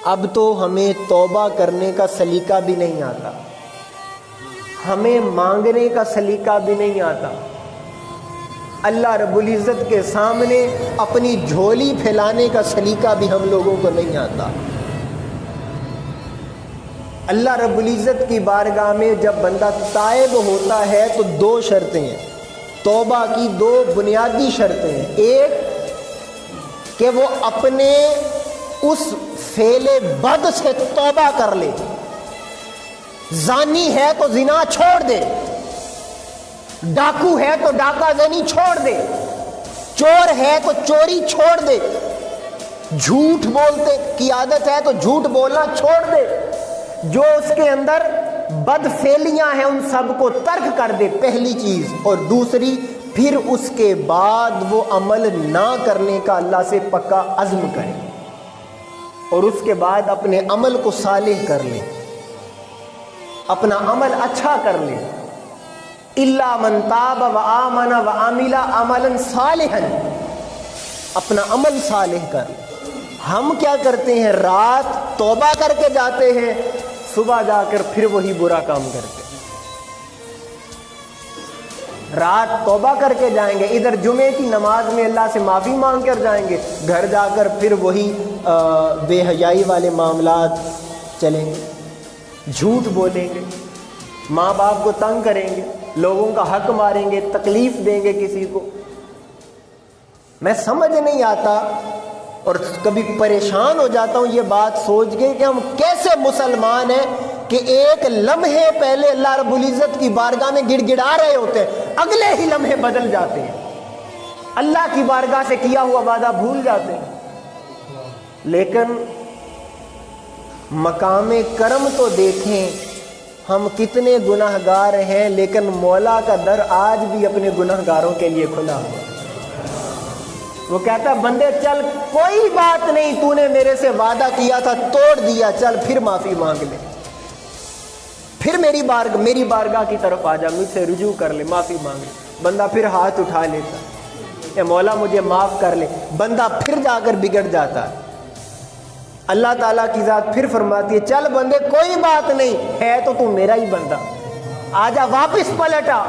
اب تو ہمیں توبہ کرنے کا سلیقہ بھی نہیں آتا، ہمیں مانگنے کا سلیقہ بھی نہیں آتا، اللہ رب العزت کے سامنے اپنی جھولی پھیلانے کا سلیقہ بھی ہم لوگوں کو نہیں آتا۔ اللہ رب العزت کی بارگاہ میں جب بندہ تائب ہوتا ہے تو دو شرطیں ہیں، توبہ کی دو بنیادی شرطیں ہیں۔ ایک کہ وہ اپنے اس فعل بد سے توبہ کر لے، زانی ہے تو زنا چھوڑ دے، ڈاکو ہے تو ڈاکہ زنی چھوڑ دے، چور ہے تو چوری چھوڑ دے، جھوٹ بولتے کی عادت ہے تو جھوٹ بولنا چھوڑ دے، جو اس کے اندر بد فعلیاں ہیں ان سب کو ترک کر دے، پہلی چیز۔ اور دوسری، پھر اس کے بعد وہ عمل نہ کرنے کا اللہ سے پکا عزم کرے، اور اس کے بعد اپنے عمل کو صالح کر لے، اپنا عمل اچھا کر لے۔ الا من تاب وآمن وعمل عملا صالحا، اپنا عمل صالح کر لے۔ ہم کیا کرتے ہیں؟ رات توبہ کر کے جاتے ہیں، صبح جا کر پھر وہی برا کام کرتے ہیں۔ رات توبہ کر کے جائیں گے، ادھر جمعے کی نماز میں اللہ سے معافی مانگ کر جائیں گے، گھر جا کر پھر وہی بے حیائی والے معاملات چلیں گے، جھوٹ بولیں گے، ماں باپ کو تنگ کریں گے، لوگوں کا حق ماریں گے، تکلیف دیں گے کسی کو۔ میں سمجھ نہیں آتا اور کبھی پریشان ہو جاتا ہوں یہ بات سوچ کے کہ ہم کیسے مسلمان ہیں کہ ایک لمحے پہلے اللہ رب العزت کی بارگاہ میں گڑ گڑا رہے ہوتے ہیں، اگلے ہی لمحے بدل جاتے ہیں، اللہ کی بارگاہ سے کیا ہوا وعدہ بھول جاتے ہیں۔ لیکن مقام کرم تو دیکھیں، ہم کتنے گناہ گار ہیں، لیکن مولا کا در آج بھی اپنے گناہ گاروں کے لیے کھلا ہوا۔ وہ کہتا ہے بندے چل کوئی بات نہیں، تو نے میرے سے وعدہ کیا تھا توڑ دیا، چل پھر معافی مانگ لے، پھر میری بارگاہ کی طرف آ جا، مجھ سے رجوع کر لے، معافی مانگ لے۔ بندہ پھر ہاتھ اٹھا لیتا، اے مولا مجھے معاف کر لے، بندہ پھر جا کر بگڑ جاتا ہے۔ اللہ تعالیٰ کی ذات پھر فرماتی ہے چل بندے کوئی بات نہیں، ہے تو میرا ہی بندہ، آجا واپس پلٹا۔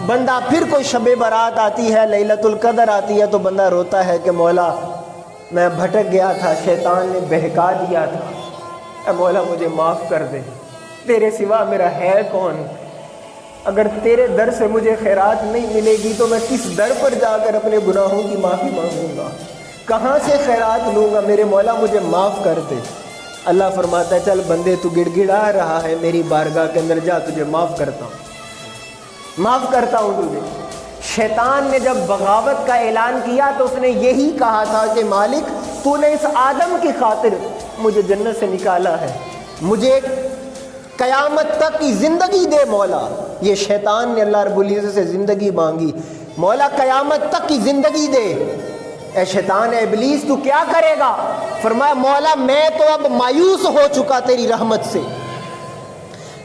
بندہ پھر کوئی شب برات آتی ہے، لیلۃ القدر آتی ہے تو بندہ روتا ہے کہ مولا میں بھٹک گیا تھا، شیطان نے بہکا دیا تھا، اے مولا مجھے معاف کر دے، تیرے سوا میرا ہے کون؟ اگر تیرے در سے مجھے خیرات نہیں ملے گی تو میں کس در پر جا کر اپنے گناہوں کی معافی مانگوں گا؟ کہاں سے خیرات لوں گا؟ میرے مولا مجھے معاف کر دے۔ اللہ فرماتا ہے چل بندے تو گڑ گڑا رہا ہے میری بارگاہ کے اندر، جا تجھے معاف کرتا ہوں، معاف کرتا ہوں تجھے۔ شیطان نے جب بغاوت کا اعلان کیا تو اس نے یہی کہا تھا کہ مالک تو نے اس آدم کی خاطر مجھے جنت سے نکالا ہے، مجھے قیامت تک کی زندگی دے مولا۔ یہ شیطان نے اللہ رب العزت سے زندگی مانگی، مولا قیامت تک کی زندگی دے۔ اے شیطان، اے ابلیس تو کیا کرے گا؟ فرمایا مولا میں تو اب مایوس ہو چکا تیری رحمت سے،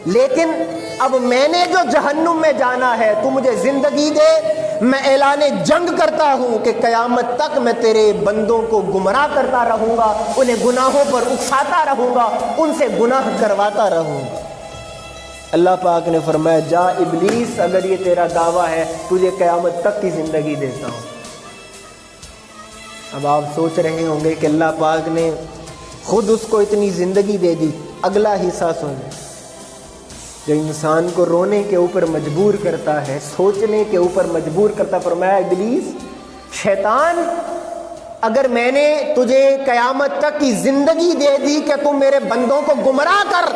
لیکن اب میں نے جو جہنم میں جانا ہے تو مجھے زندگی دے، میں اعلان جنگ کرتا ہوں کہ قیامت تک میں تیرے بندوں کو گمراہ کرتا رہوں گا، انہیں گناہوں پر اکساتا رہوں گا، ان سے گناہ کرواتا رہوں گا۔ اللہ پاک نے فرمایا جا ابلیس، اگر یہ تیرا دعویٰ ہے تجھے قیامت تک کی زندگی دیتا ہوں۔ اب آپ سوچ رہے ہوں گے کہ اللہ پاک نے خود اس کو اتنی زندگی دے دی۔ اگلا حصہ سنیں جو انسان کو رونے کے اوپر مجبور کرتا ہے، سوچنے کے اوپر مجبور کرتا۔ فرمایا ابلیس، شیطان، اگر میں نے تجھے قیامت تک کی زندگی دے دی کہ تم میرے بندوں کو گمراہ کر،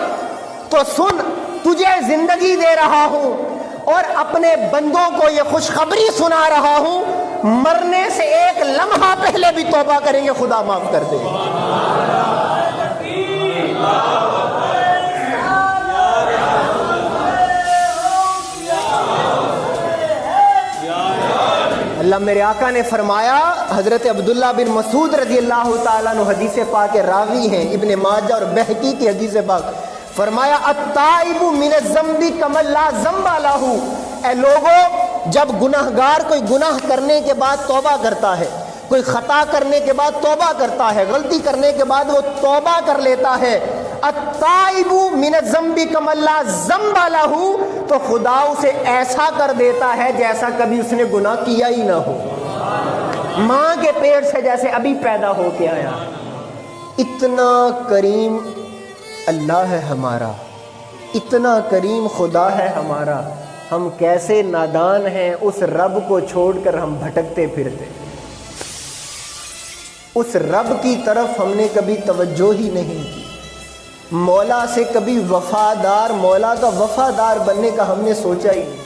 تو سن تجھے زندگی دے رہا ہوں اور اپنے بندوں کو یہ خوشخبری سنا رہا ہوں، مرنے سے ایک لمحہ پہلے بھی توبہ کریں گے خدا معاف کر دے گا۔ اللہ میرے آقا نے فرمایا، حضرت عبداللہ بن مسعود رضی اللہ تعالیٰ عنہ حدیث پاک راوی ہیں، ابن ماجہ اور بہقی کی حدیث پاک، فرمایا التائب من الذنب کمن لا ذنب لہ۔ اے لوگو، جب گناہگار کوئی گناہ کرنے کے بعد توبہ کرتا ہے کوئی خطا کرنے کے بعد توبہ کرتا ہے، غلطی کرنے کے بعد وہ توبہ کر لیتا ہے، التائب من الذنب کما لا ذنب لہ، تو خدا اسے ایسا کر دیتا ہے جیسا کبھی اس نے گناہ کیا ہی نہ ہو، ماں کے پیٹ سے جیسے ابھی پیدا ہو کے آیا۔ اتنا کریم اللہ ہے ہمارا، اتنا کریم خدا ہے ہمارا، ہم کیسے نادان ہیں، اس رب کو چھوڑ کر ہم بھٹکتے پھرتے، اس رب کی طرف ہم نے کبھی توجہ ہی نہیں کی، مولا سے کبھی وفادار، مولا کا وفادار بننے کا ہم نے سوچا ہی نہیں۔